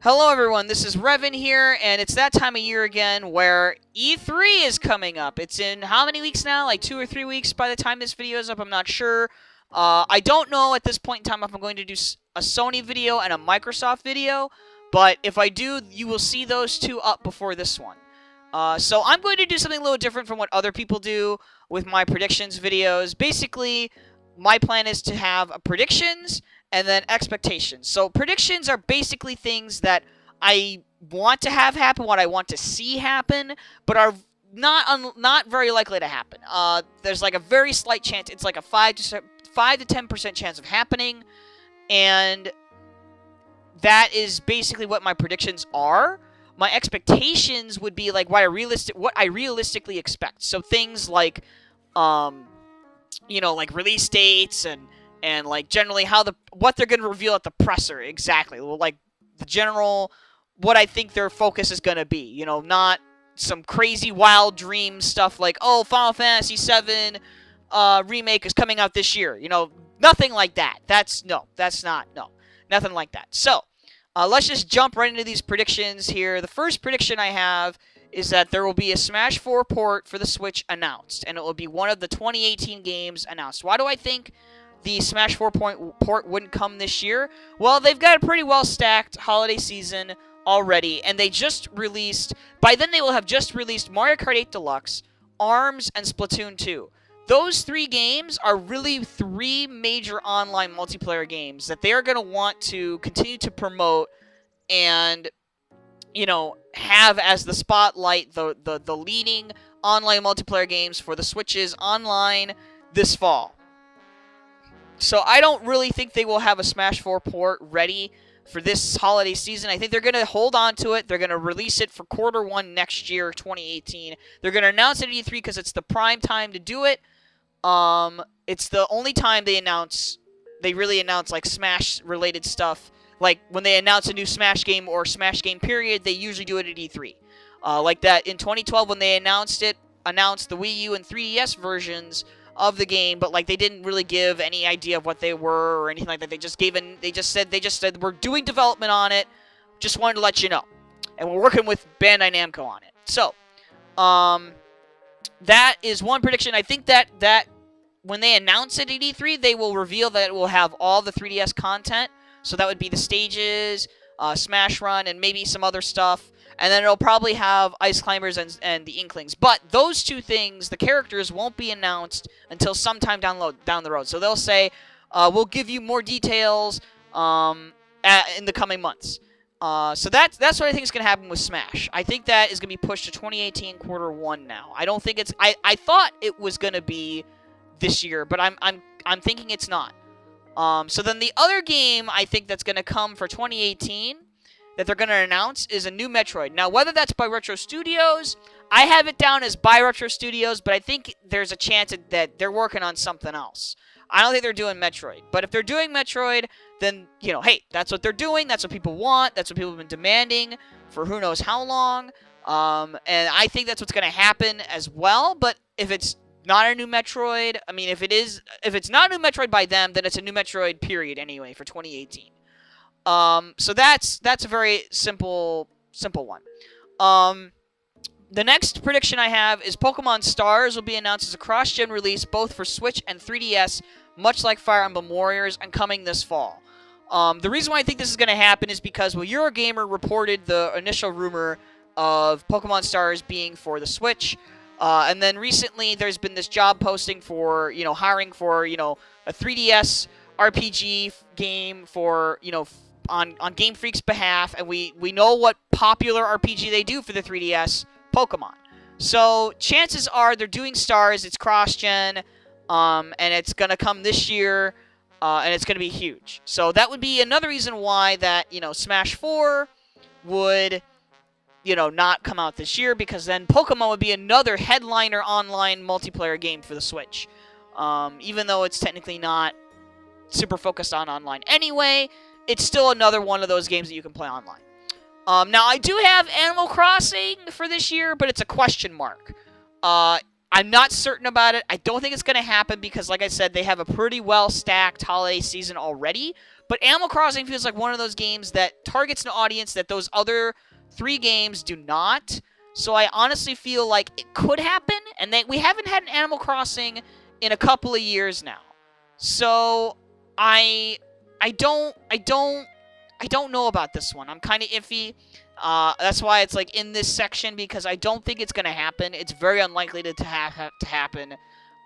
Hello everyone, this is Revan here, and it's that time of year again where E3 is coming up. It's in how many weeks now? Like 2 or 3 weeks by the time this video is up, I'm not sure. I don't know at this point in time if I'm going to do a Sony video and a Microsoft video, but if I do, you will see those two up before this one. So I'm going to do something a little different from what other people do with my predictions videos. Basically, my plan is to have predictions and then expectations. So predictions are basically things that I want to have happen, what I want to see happen, but are not very likely to happen. There's like a very slight chance. It's like a 5 to 10% chance of happening, and that is basically what my predictions are. My expectations would be like what I realistically expect. So things like, like release dates and like generally what they're going to reveal at the presser exactly. Like the general what I think their focus is going to be. Not some crazy wild dream stuff like, oh, Final Fantasy VII remake is coming out this year. Nothing like that. Nothing like that. So, let's just jump right into these predictions here. The first prediction I have is that there will be a Smash 4 port for the Switch announced, and it will be one of the 2018 games announced. Why do I think the Smash 4 port wouldn't come this year? Well, they've got a pretty well-stacked holiday season already, and they just released... By then, they will have just released Mario Kart 8 Deluxe, ARMS, and Splatoon 2. Those 3 games are really 3 major online multiplayer games that they are going to want to continue to promote and, have as the spotlight, the leading online multiplayer games for the Switches online this fall. So I don't really think they will have a Smash 4 port ready for this holiday season. I think they're going to hold on to it. They're going to release it for Q1 next year, 2018. They're going to announce it at E3 because it's the prime time to do it. It's the only time they really announce like Smash-related stuff. Like when they announce a new Smash game or Smash game period, they usually do it at E3. Like that in 2012 when they announced the Wii U and 3DS versions of the game, but like they didn't really give any idea of what they were or anything like that. They just said we're doing development on it. Just wanted to let you know, and we're working with Bandai Namco on it. So, that is one prediction. I think that when they announce it at E3, they will reveal that it will have all the 3DS content. So that would be the stages, Smash Run, and maybe some other stuff. And then it'll probably have Ice Climbers and the Inklings. But those 2 things, the characters, won't be announced until sometime down the road. So they'll say, we'll give you more details in the coming months. So that's what I think is going to happen with Smash. I think that is going to be pushed to 2018 Q1 now. I don't think it's... I thought it was going to be this year, but I'm thinking it's not. So then the other game I think that's going to come for 2018 that they're going to announce is a new Metroid. Now, whether that's by Retro Studios, I have it down as by Retro Studios, but I think there's a chance that they're working on something else. I don't think they're doing Metroid. But if they're doing Metroid, then, hey, that's what they're doing. That's what people want. That's what people have been demanding for who knows how long. And I think that's what's going to happen as well. But if it's not a new Metroid, if it's not a new Metroid by them, then it's a new Metroid period anyway for 2018. So that's a very simple one. The next prediction I have is Pokemon Stars will be announced as a cross-gen release both for Switch and 3DS, much like Fire Emblem Warriors, and coming this fall. The reason why I think this is going to happen is because Eurogamer reported the initial rumor of Pokemon Stars being for the Switch, and then recently there's been this job posting for, hiring for, a 3DS RPG game for, on Game Freak's behalf, and we know what popular RPG they do for the 3DS, Pokemon. So chances are they're doing Stars, it's cross-gen, and it's going to come this year, and it's going to be huge. So that would be another reason why that, Smash 4 would, not come out this year, because then Pokemon would be another headliner online multiplayer game for the Switch. Even though it's technically not super focused on online anyway, it's still another one of those games that you can play online. Now, I do have Animal Crossing for this year, but it's a question mark. I'm not certain about it. I don't think it's going to happen because, like I said, they have a pretty well-stacked holiday season already. But Animal Crossing feels like one of those games that targets an audience that those other 3 games do not. So I honestly feel like it could happen, and we haven't had an Animal Crossing in a couple of years now. So I don't know about this one. I'm kind of iffy. That's why it's like in this section, because I don't think it's gonna happen. It's very unlikely to happen.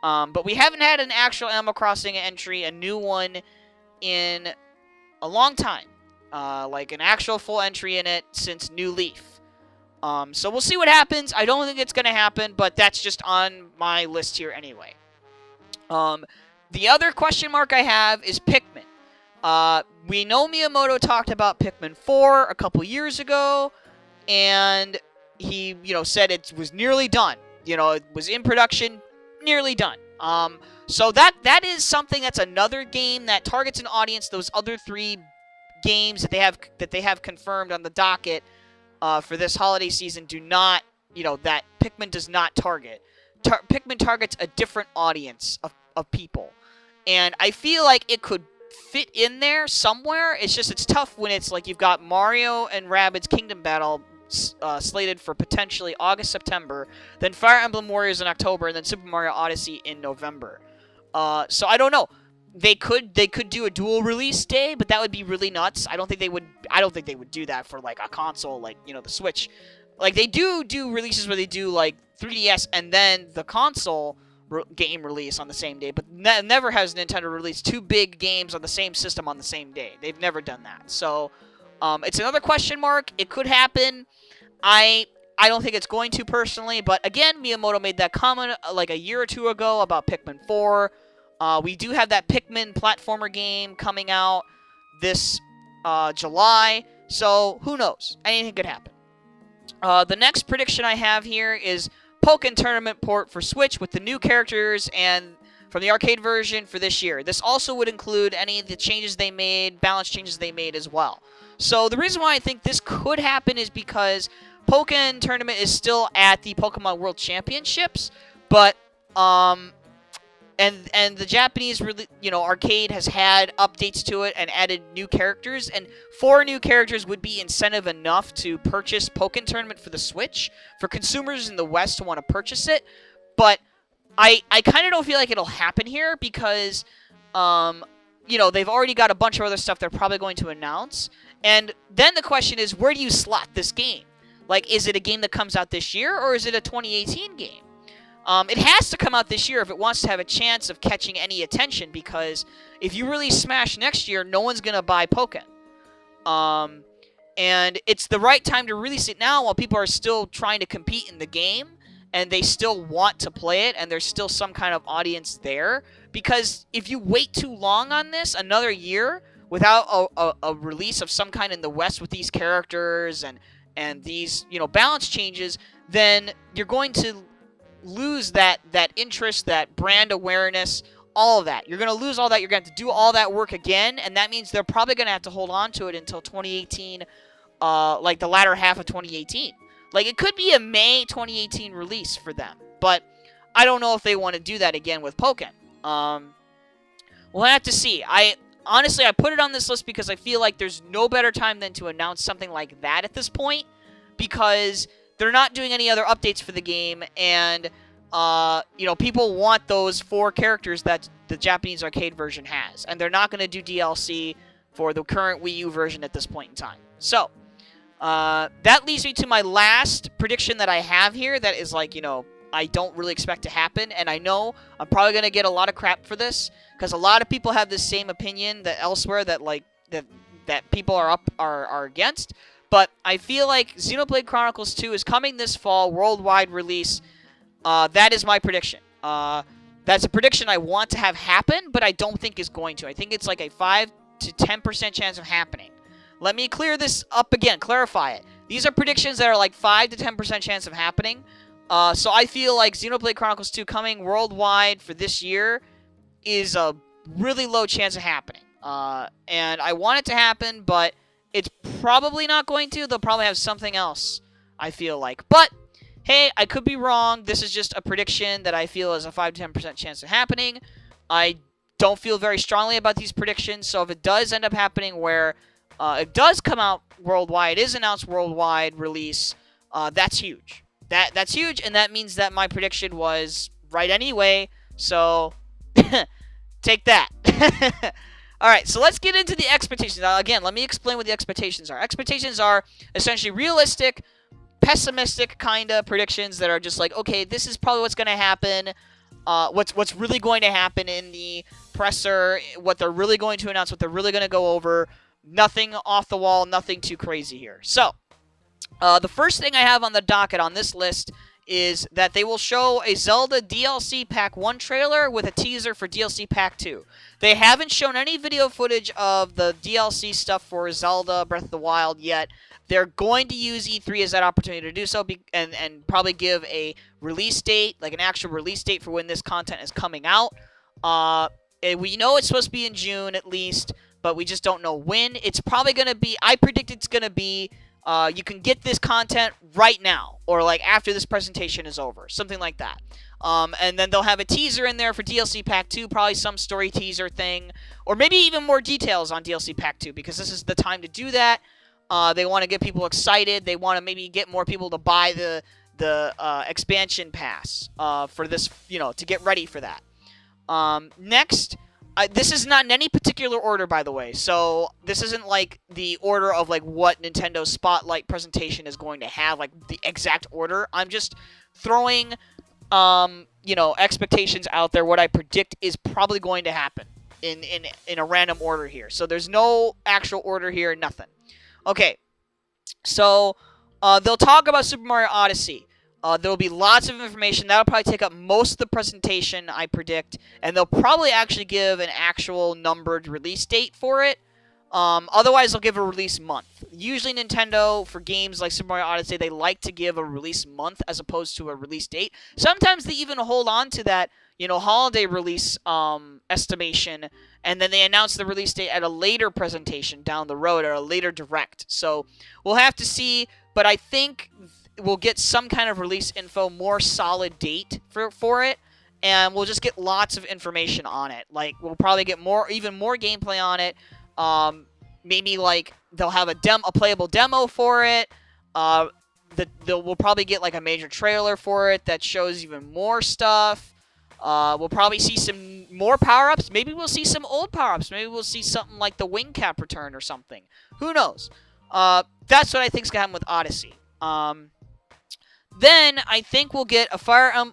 But we haven't had an actual Animal Crossing entry, a new one, in a long time. Like an actual full entry in it since New Leaf. So we'll see what happens. I don't think it's gonna happen, but that's just on my list here anyway. The other question mark I have is Pikmin. We know Miyamoto talked about Pikmin 4 a couple years ago, and he, said it was nearly done. It was in production, nearly done. So that is something that's another game that targets an audience. Those other 3 games that they have confirmed on the docket for this holiday season do not, that Pikmin does not target. Pikmin targets a different audience of people, and I feel like it could fit in there somewhere. It's tough when it's like you've got Mario and Rabbids Kingdom Battle slated for potentially August, September, then Fire Emblem Warriors in October, and then Super Mario Odyssey in November. So I don't know. They could do a dual release day, but that would be really nuts. I don't think they would do that for like a console like, the Switch. Like they do releases where they do like 3DS and then the console game release on the same day, but never has Nintendo released 2 big games on the same system on the same day. They've never done that. So it's another question mark. It could happen. I don't think it's going to personally, but again, Miyamoto made that comment like a year or 2 ago about Pikmin 4. We do have that Pikmin platformer game coming out this July, so who knows? Anything could happen. The next prediction I have here is Pokken Tournament port for Switch with the new characters and from the arcade version for this year. This also would include any of the changes they made, balance changes they made as well. So the reason why I think this could happen is because Pokken Tournament is still at the Pokemon World Championships, but and the Japanese arcade has had updates to it and added new characters, and 4 new characters would be incentive enough to purchase Pokken Tournament for the Switch for consumers in the West to want to purchase it. But I kind of don't feel like it'll happen here because they've already got a bunch of other stuff they're probably going to announce. And then the question is, where do you slot this game? Like, is it a game that comes out this year, or is it a 2018 game? It has to come out this year if it wants to have a chance of catching any attention, because if you release Smash next year, no one's going to buy Pokken. And it's the right time to release it now while people are still trying to compete in the game, and they still want to play it, and there's still some kind of audience there. Because if you wait too long on this, another year, without a release of some kind in the West with these characters and these, balance changes, then you're going to lose that interest, that brand awareness, all of that. You're going to lose all that. You're going to have to do all that work again, and that means they're probably going to have to hold on to it until 2018, like the latter half of 2018. Like, it could be a May 2018 release for them, but I don't know if they want to do that again with Pokken. We'll have to see. Honestly, I put it on this list because I feel like there's no better time than to announce something like that at this point, because they're not doing any other updates for the game, and people want those 4 characters that the Japanese arcade version has, and they're not going to do DLC for the current Wii U version at this point in time. So that leads me to my last prediction that I have here that is like, I don't really expect to happen, and I know I'm probably going to get a lot of crap for this, because a lot of people have this same opinion that elsewhere that that people are against. But I feel like Xenoblade Chronicles 2 is coming this fall, worldwide release. That is my prediction. That's a prediction I want to have happen, but I don't think is going to. I think it's like a 5 to 10% chance of happening. Let me clear this up again, clarify it. These are predictions that are like 5 to 10% chance of happening. So I feel like Xenoblade Chronicles 2 coming worldwide for this year is a really low chance of happening. And I want it to happen, but it's probably not going to. They'll probably have something else, I feel like. But hey, I could be wrong. This is just a prediction that I feel is a 5 to 10% chance of happening. I don't feel very strongly about these predictions, so if it does end up happening where it does come out worldwide, is announced worldwide release, that's huge. That's huge, and that means that my prediction was right anyway, so take that. Alright, so let's get into the expectations. Now, again, let me explain what the expectations are. Expectations are essentially realistic, pessimistic kind of predictions that are just like, okay, this is probably what's going to happen. What's really going to happen in the presser, what they're really going to announce, what they're really going to go over. Nothing off the wall, nothing too crazy here. So, the first thing I have on the docket on this list is that they will show a Zelda DLC Pack 1 trailer with a teaser for DLC Pack 2. They haven't shown any video footage of the DLC stuff for Zelda Breath of the Wild yet. They're going to use E3 as that opportunity to do so and probably give a release date, like an actual release date for when this content is coming out. We know it's supposed to be in June at least, but we just don't know when. It's probably going to be, I predict it's going to be, you can get this content right now, or like after this presentation is over, something like that. And then they'll have a teaser in there for DLC Pack 2, probably some story teaser thing, or maybe even more details on DLC Pack 2, because this is the time to do that. They want to get people excited. They want to maybe get more people to buy the expansion pass for this, to get ready for that. Next, this is not in any particular order, by the way. So this isn't like the order of like what Nintendo's Spotlight presentation is going to have, like the exact order. I'm just throwing, expectations out there. What I predict is probably going to happen in a random order here. So there's no actual order here, nothing. Okay, so they'll talk about Super Mario Odyssey. There will be lots of information. That'll probably take up most of the presentation, I predict. And they'll probably actually give an actual numbered release date for it. Otherwise, they'll give a release month. Usually Nintendo, for games like Super Mario Odyssey, they like to give a release month as opposed to a release date. Sometimes they even hold on to that, holiday release estimation, and then they announce the release date at a later presentation down the road, or a later direct. So we'll have to see, but I think we'll get some kind of release info, more solid date for it, and we'll just get lots of information on it. Like, we'll probably get even more gameplay on it. Maybe like they'll have a playable demo for it. We'll probably get like a major trailer for it that shows even more stuff. We'll probably see some more power-ups. Maybe we'll see some old power-ups. Maybe we'll see something like the wing cap return or something. Who knows? That's what I think is going to happen with Odyssey. Then I think we'll get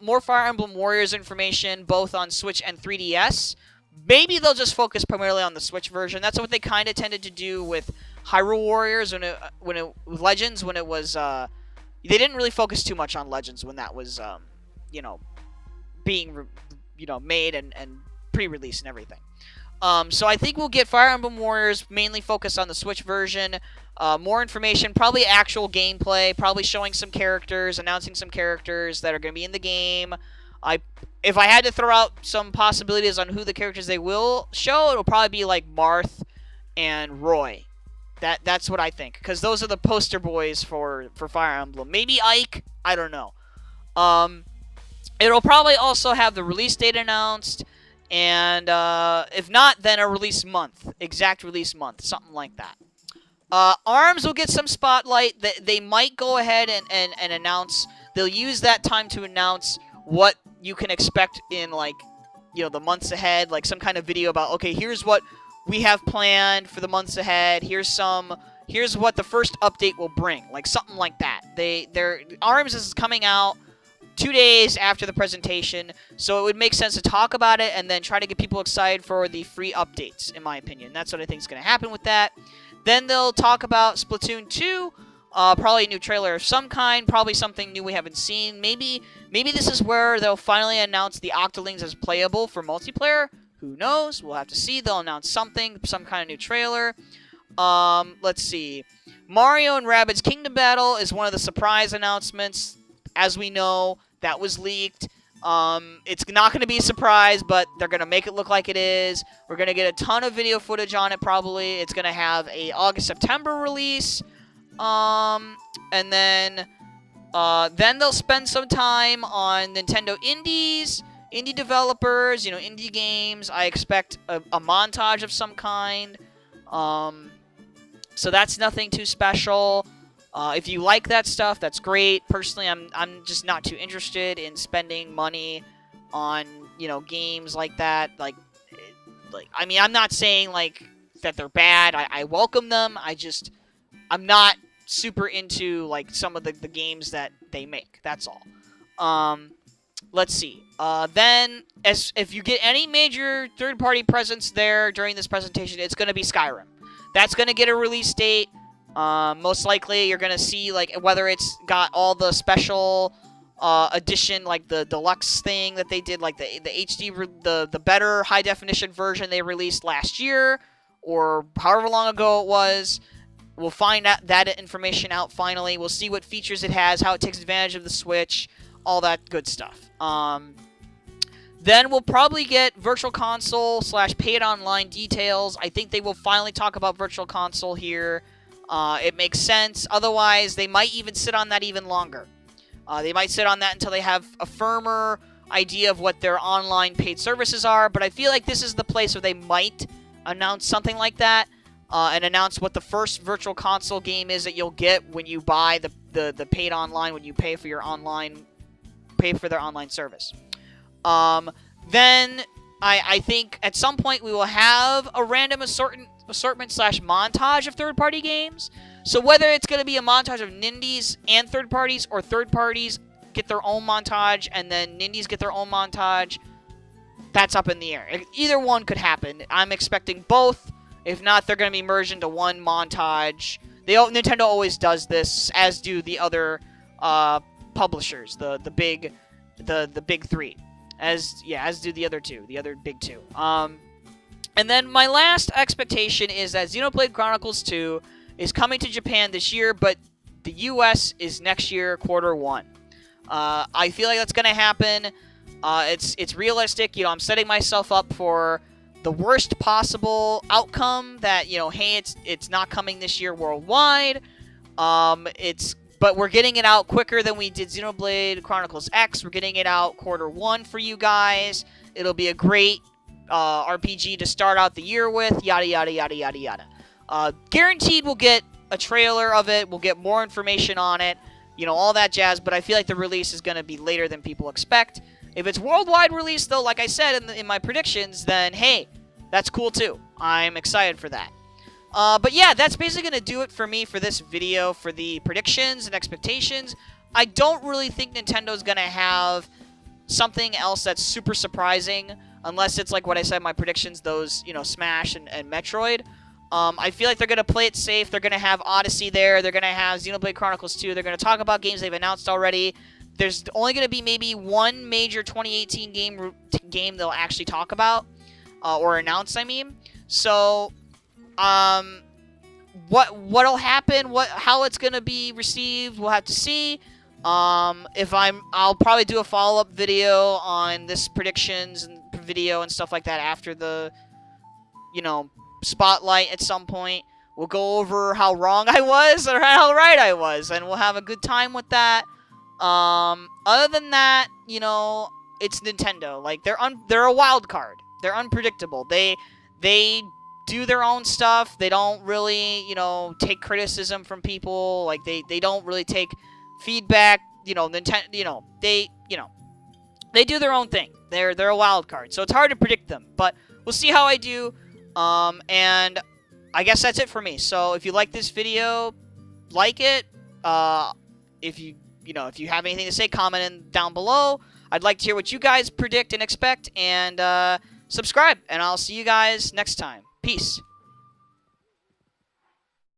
more Fire Emblem Warriors information, both on Switch and 3DS. Maybe they'll just focus primarily on the Switch version. That's what they kind of tended to do with Hyrule Warriors with Legends, when it was they didn't really focus too much on Legends when that was being made and pre-released and everything. So I think we'll get Fire Emblem Warriors mainly focused on the Switch version. More information, probably actual gameplay, probably showing some characters, announcing some characters that are going to be in the game. If I had to throw out some possibilities on who the characters they will show, it'll probably be like Marth and Roy. That's what I think, because those are the poster boys for Fire Emblem. Maybe Ike, I don't know. It'll probably also have the release date announced, and if not, then a release month, exact release month, something like that. ARMS will get some spotlight. They might go ahead and announce. They'll use that time to announce what you can expect in, like, the months ahead, like some kind of video about, okay, here's what we have planned for the months ahead. Here's what the first update will bring, like something like that. ARMS is coming out 2 days after the presentation, so it would make sense to talk about it and then try to get people excited for the free updates, in my opinion. That's what I think is going to happen with that. Then they'll talk about Splatoon 2, probably a new trailer of some kind, probably something new we haven't seen. Maybe this is where they'll finally announce the Octolings as playable for multiplayer. Who knows? We'll have to see. They'll announce something, some kind of new trailer. Let's see. Mario and Rabbids Kingdom Battle is one of the surprise announcements. As we know, that was leaked. It's not going to be a surprise, but they're going to make it look like it is. We're going to get a ton of video footage on it, probably. It's going to have a August-September release. And then Then they'll spend some time on Nintendo Indies, indie developers, indie games. I expect a montage of some kind. So that's nothing too special. If you like that stuff, that's great. Personally, I'm just not too interested in spending money on games like that. I mean, I'm not saying that they're bad. I welcome them. I'm not super into some of the games that they make. That's all. Let's see. Then, if you get any major third-party presence there during this presentation, it's going to be Skyrim. That's going to get a release date. Most likely, you're going to see whether it's got all the special edition, the deluxe thing that they did, the HD, the better high definition version they released last year, or however long ago it was. We'll find out that information out finally. We'll see what features it has, how it takes advantage of the Switch, all that good stuff. Then we'll probably get Virtual Console / paid online details. I think they will finally talk about Virtual Console here. It makes sense. Otherwise, they might even sit on that even longer. They might sit on that until they have a firmer idea of what their online paid services are. But I feel like this is the place where they might announce something like that. And announce what the first Virtual Console game is that you'll get when you buy the paid online, when you pay for their online service. Then I think at some point we will have a random assortment / montage of third-party games. So whether it's going to be a montage of Nindies and third parties, or third parties get their own montage and then Nindies get their own montage, that's up in the air. Either one could happen. I'm expecting both. If not, they're going to be merged into one montage. Nintendo always does this, as do the other publishers, the big three, as do the other two, the other big two. And then my last expectation is that Xenoblade Chronicles 2 is coming to Japan this year, but the U.S. is next year, Q1. I feel like that's going to happen. It's realistic. You know, I'm setting myself up for the worst possible outcome that, you know, hey, it's not coming this year worldwide. But we're getting it out quicker than we did Xenoblade Chronicles X. We're getting it out Q1 for you guys. It'll be a great RPG to start out the year with. Yada, yada, yada, yada, yada. Guaranteed we'll get a trailer of it. We'll get more information on it. You know, all that jazz. But I feel like the release is going to be later than people expect. If it's worldwide release, though, like I said in my predictions, then, hey, that's cool, too. I'm excited for that. But yeah, that's basically going to do it for me for this video, for the predictions and expectations. I don't really think Nintendo's going to have something else that's super surprising, unless it's like what I said in my predictions, those, you know, Smash and Metroid. I feel like they're going to play it safe. They're going to have Odyssey there. They're going to have Xenoblade Chronicles 2. They're going to talk about games they've announced already. There's only going to be maybe one major 2018 game they'll actually talk about, or announce, I mean. So, what'll happen, how it's going to be received, we'll have to see. I'll probably do a follow-up video on this predictions and video and stuff like that after the, you know, spotlight at some point. We'll go over how wrong I was or how right I was, and we'll have a good time with that. Other than that, you know, it's Nintendo. Like, they're a wild card. They're unpredictable. They do their own stuff. They don't really, you know, take criticism from people. Like, they don't really take feedback. You know, Nintendo, they do their own thing. They're a wild card. So it's hard to predict them, but we'll see how I do. And I guess that's it for me. So if you like this video, like it. If you have anything to say, comment down below. I'd like to hear what you guys predict and expect, and subscribe, and I'll see you guys next time. Peace.